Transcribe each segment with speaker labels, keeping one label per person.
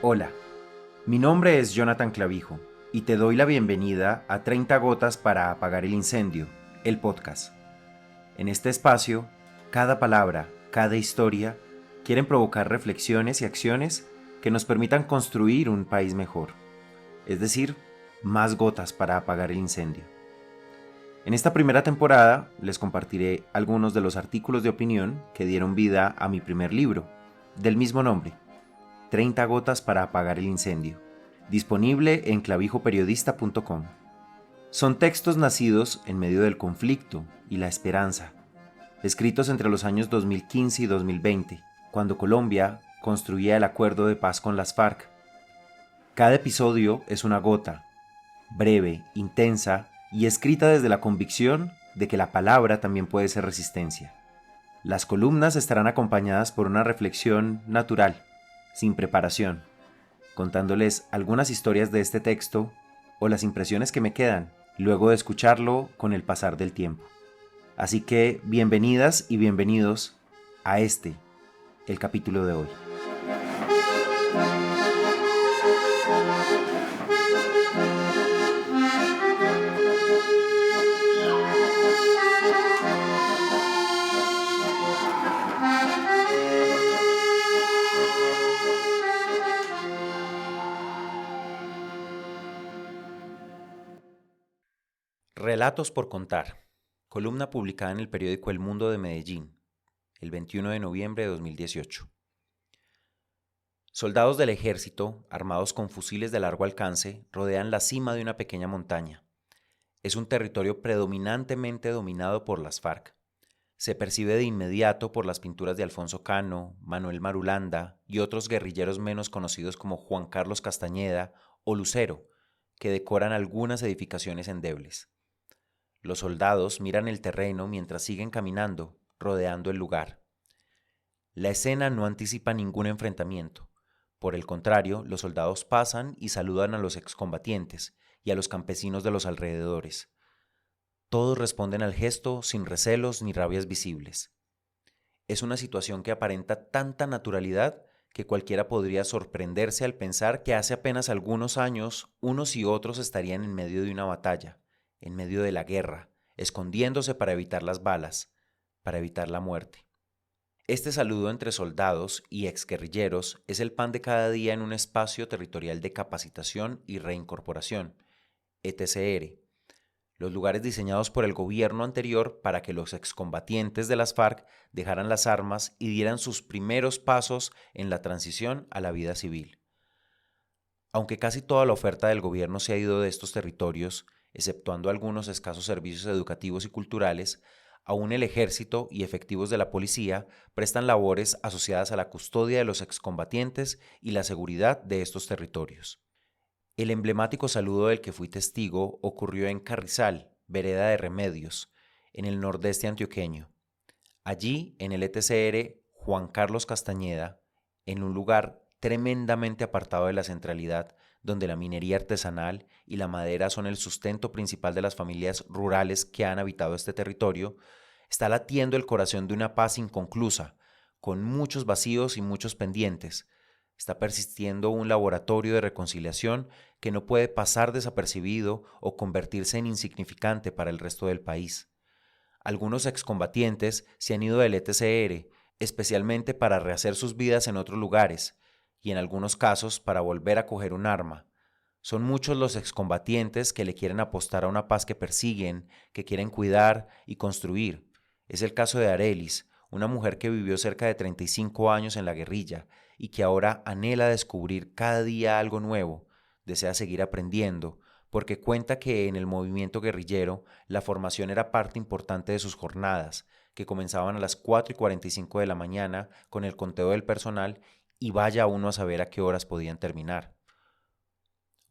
Speaker 1: Hola, mi nombre es Jonathan Clavijo y te doy la bienvenida a 30 gotas para apagar el incendio, el podcast. En este espacio, cada palabra, cada historia, quieren provocar reflexiones y acciones que nos permitan construir un país mejor, es decir, más gotas para apagar el incendio. En esta primera temporada les compartiré algunos de los artículos de opinión que dieron vida a mi primer libro, del mismo nombre, 30 gotas para apagar el incendio, disponible en clavijoperiodista.com. Son textos nacidos en medio del conflicto y la esperanza, escritos entre los años 2015 y 2020, cuando Colombia construía el acuerdo de paz con las FARC. Cada episodio es una gota, breve, intensa y escrita desde la convicción de que la palabra también puede ser resistencia. Las columnas estarán acompañadas por una reflexión natural, sin preparación, contándoles algunas historias de este texto o las impresiones que me quedan luego de escucharlo con el pasar del tiempo. Así que bienvenidas y bienvenidos a el capítulo de hoy. Relatos por contar. Columna publicada en el periódico El Mundo de Medellín, el 21 de noviembre de 2018. Soldados del ejército, armados con fusiles de largo alcance, rodean la cima de una pequeña montaña. Es un territorio predominantemente dominado por las FARC. Se percibe de inmediato por las pinturas de Alfonso Cano, Manuel Marulanda y otros guerrilleros menos conocidos como Juan Carlos Castañeda o Lucero, que decoran algunas edificaciones endebles. Los soldados miran el terreno mientras siguen caminando, rodeando el lugar. La escena no anticipa ningún enfrentamiento. Por el contrario, los soldados pasan y saludan a los excombatientes y a los campesinos de los alrededores. Todos responden al gesto sin recelos ni rabias visibles. Es una situación que aparenta tanta naturalidad que cualquiera podría sorprenderse al pensar que hace apenas algunos años unos y otros estarían en medio de una batalla, en medio de la guerra, escondiéndose para evitar las balas, para evitar la muerte. Este saludo entre soldados y exguerrilleros es el pan de cada día en un espacio territorial de capacitación y reincorporación, ETCR, los lugares diseñados por el gobierno anterior para que los excombatientes de las FARC dejaran las armas y dieran sus primeros pasos en la transición a la vida civil. Aunque casi toda la oferta del gobierno se ha ido de estos territorios, exceptuando algunos escasos servicios educativos y culturales, aún el ejército y efectivos de la policía prestan labores asociadas a la custodia de los excombatientes y la seguridad de estos territorios. El emblemático saludo del que fui testigo ocurrió en Carrizal, vereda de Remedios, en el nordeste antioqueño. Allí, en el ETCR Juan Carlos Castañeda, en un lugar tremendamente apartado de la centralidad, donde la minería artesanal y la madera son el sustento principal de las familias rurales que han habitado este territorio, está latiendo el corazón de una paz inconclusa, con muchos vacíos y muchos pendientes. Está persistiendo un laboratorio de reconciliación que no puede pasar desapercibido o convertirse en insignificante para el resto del país. Algunos excombatientes se han ido del ETCR, especialmente para rehacer sus vidas en otros lugares, y en algunos casos para volver a coger un arma. Son muchos los excombatientes que le quieren apostar a una paz que persiguen, que quieren cuidar y construir. Es el caso de Arelis, una mujer que vivió cerca de 35 años en la guerrilla y que ahora anhela descubrir cada día algo nuevo, desea seguir aprendiendo, porque cuenta que en el movimiento guerrillero la formación era parte importante de sus jornadas, que comenzaban a las 4:45 de la mañana con el conteo del personal y vaya uno a saber a qué horas podían terminar.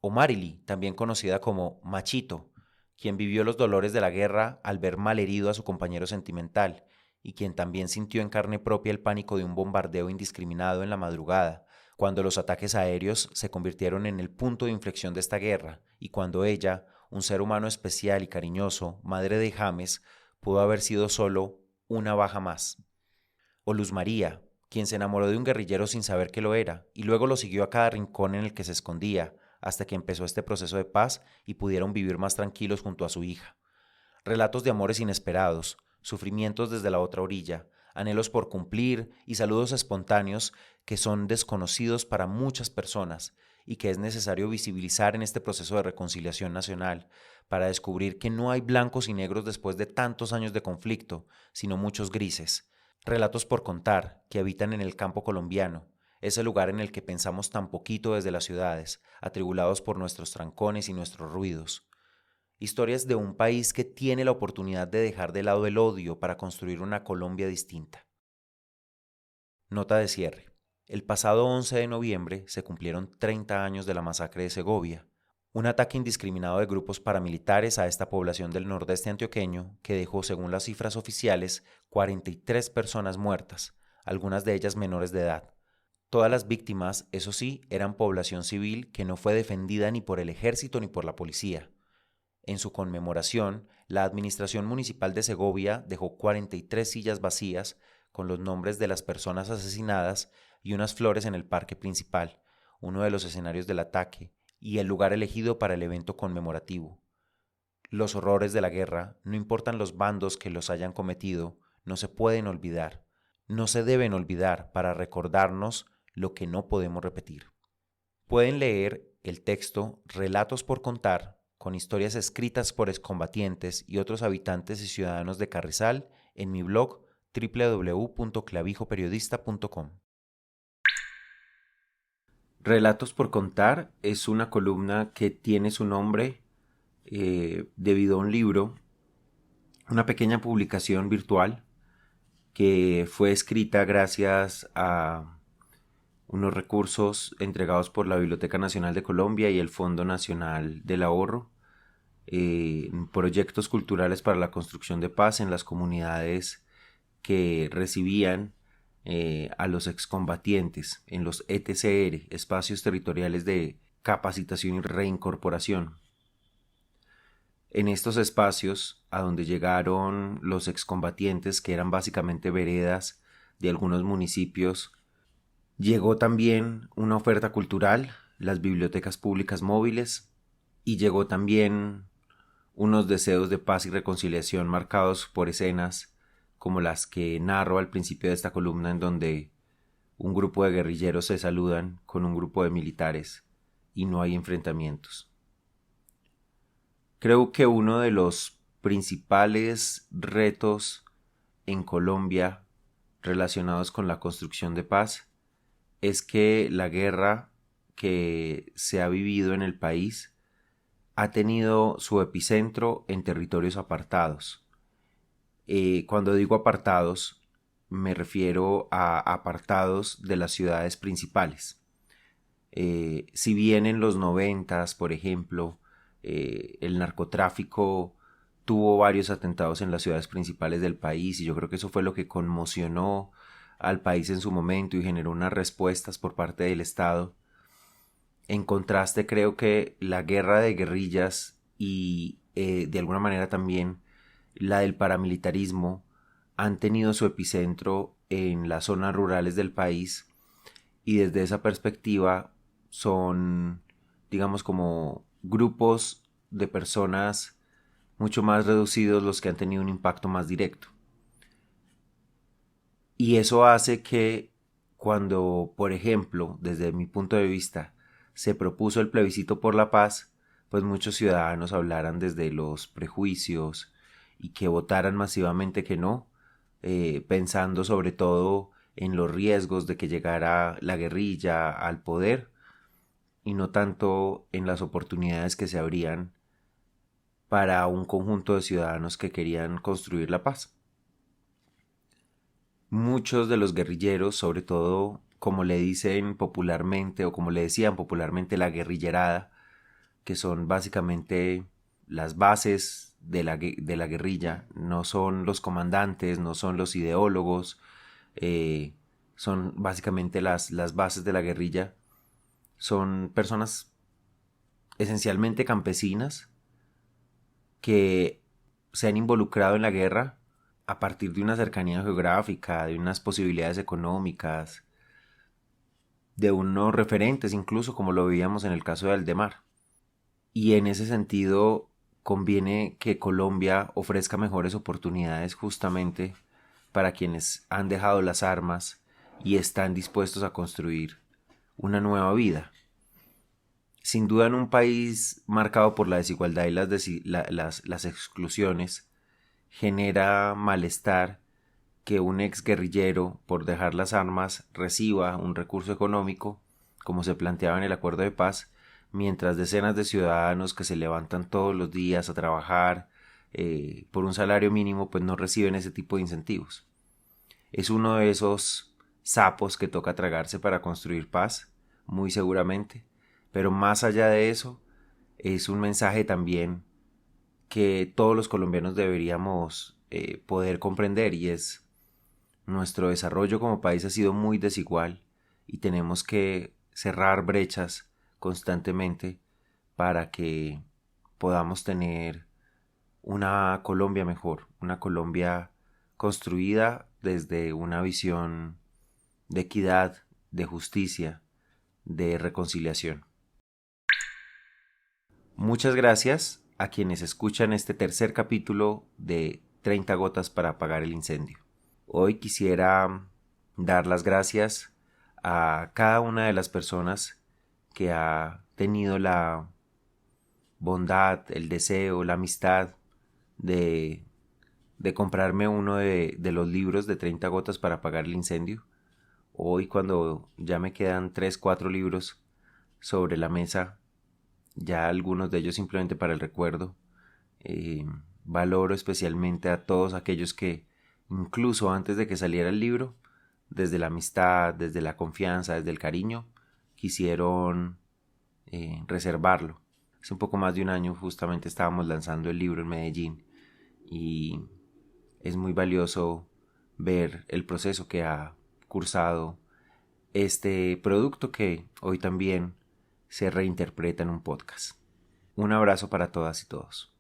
Speaker 1: O Marily, también conocida como Machito, quien vivió los dolores de la guerra al ver malherido a su compañero sentimental y quien también sintió en carne propia el pánico de un bombardeo indiscriminado en la madrugada, cuando los ataques aéreos se convirtieron en el punto de inflexión de esta guerra y cuando ella, un ser humano especial y cariñoso, madre de James, pudo haber sido solo una baja más. O Luz María, quien se enamoró de un guerrillero sin saber que lo era, y luego lo siguió a cada rincón en el que se escondía, hasta que empezó este proceso de paz y pudieron vivir más tranquilos junto a su hija. Relatos de amores inesperados, sufrimientos desde la otra orilla, anhelos por cumplir y saludos espontáneos que son desconocidos para muchas personas y que es necesario visibilizar en este proceso de reconciliación nacional para descubrir que no hay blancos y negros después de tantos años de conflicto, sino muchos grises. Relatos por contar que habitan en el campo colombiano, ese lugar en el que pensamos tan poquito desde las ciudades, atribulados por nuestros trancones y nuestros ruidos. Historias de un país que tiene la oportunidad de dejar de lado el odio para construir una Colombia distinta. Nota de cierre. El pasado 11 de noviembre se cumplieron 30 años de la masacre de Segovia, un ataque indiscriminado de grupos paramilitares a esta población del nordeste antioqueño que dejó, según las cifras oficiales, 43 personas muertas, algunas de ellas menores de edad. Todas las víctimas, eso sí, eran población civil que no fue defendida ni por el ejército ni por la policía. En su conmemoración, la Administración Municipal de Segovia dejó 43 sillas vacías con los nombres de las personas asesinadas y unas flores en el parque principal, uno de los escenarios del ataque y el lugar elegido para el evento conmemorativo. Los horrores de la guerra, no importan los bandos que los hayan cometido, no se pueden olvidar, no se deben olvidar para recordarnos lo que no podemos repetir. Pueden leer el texto Relatos por contar, con historias escritas por excombatientes y otros habitantes y ciudadanos de Carrizal, en mi blog www.clavijoperiodista.com. Relatos por contar es una columna que tiene su nombre debido a un libro, una pequeña publicación virtual que fue escrita gracias a unos recursos entregados por la Biblioteca Nacional de Colombia y el Fondo Nacional del Ahorro, proyectos culturales para la construcción de paz en las comunidades que recibían a los excombatientes en los ETCR, espacios territoriales de capacitación y reincorporación. En estos espacios, a donde llegaron los excombatientes, que eran básicamente veredas de algunos municipios, llegó también una oferta cultural, las bibliotecas públicas móviles, y llegó también unos deseos de paz y reconciliación marcados por escenas como las que narro al principio de esta columna, en donde un grupo de guerrilleros se saludan con un grupo de militares y no hay enfrentamientos. Creo que uno de los principales retos en Colombia relacionados con la construcción de paz es que la guerra que se ha vivido en el país ha tenido su epicentro en territorios apartados. Cuando digo apartados, me refiero a apartados de las ciudades principales. Si bien en los 90, por ejemplo, el narcotráfico tuvo varios atentados en las ciudades principales del país, y yo creo que eso fue lo que conmocionó al país en su momento y generó unas respuestas por parte del Estado. En contraste, creo que la guerra de guerrillas y de alguna manera también la del paramilitarismo han tenido su epicentro en las zonas rurales del país, y desde esa perspectiva son, digamos, como grupos de personas mucho más reducidos los que han tenido un impacto más directo. Y eso hace que cuando, por ejemplo, desde mi punto de vista, se propuso el plebiscito por la paz, pues muchos ciudadanos hablaran desde los prejuicios y que votaran masivamente que no, pensando sobre todo en los riesgos de que llegara la guerrilla al poder y no tanto en las oportunidades que se abrían para un conjunto de ciudadanos que querían construir la paz. Muchos de los guerrilleros, sobre todo como le dicen popularmente o como le decían popularmente la guerrillerada, que son básicamente las bases de la guerrilla, no son los comandantes, no son los ideólogos, son básicamente las bases de la guerrilla, son personas esencialmente campesinas que se han involucrado en la guerra a partir de una cercanía geográfica, de unas posibilidades económicas, de unos referentes incluso como lo veíamos en el caso de Aldemar. Y en ese sentido conviene que Colombia ofrezca mejores oportunidades justamente para quienes han dejado las armas y están dispuestos a construir una nueva vida. Sin duda en un país marcado por la desigualdad y las exclusiones, genera malestar que un ex guerrillero, por dejar las armas, reciba un recurso económico, como se planteaba en el acuerdo de paz, mientras decenas de ciudadanos que se levantan todos los días a trabajar por un salario mínimo, pues no reciben ese tipo de incentivos. Es uno de esos sapos que toca tragarse para construir paz, muy seguramente, pero más allá de eso, es un mensaje también que todos los colombianos deberíamos poder comprender, y es: nuestro desarrollo como país ha sido muy desigual y tenemos que cerrar brechas constantemente para que podamos tener una Colombia mejor, una Colombia construida desde una visión de equidad, de justicia, de reconciliación. Muchas gracias a quienes escuchan este tercer capítulo de 30 gotas para apagar el incendio. Hoy quisiera dar las gracias a cada una de las personas que ha tenido la bondad, el deseo, la amistad de comprarme uno de los libros de 30 gotas para apagar el incendio. Hoy, cuando ya me quedan 3, 4 libros sobre la mesa, ya algunos de ellos simplemente para el recuerdo, valoro especialmente a todos aquellos que, incluso antes de que saliera el libro, desde la amistad, desde la confianza, desde el cariño, quisieron reservarlo. Hace un poco más de un año justamente estábamos lanzando el libro en Medellín, y es muy valioso ver el proceso que ha cursado este producto, que hoy también se reinterpreta en un podcast. Un abrazo para todas y todos.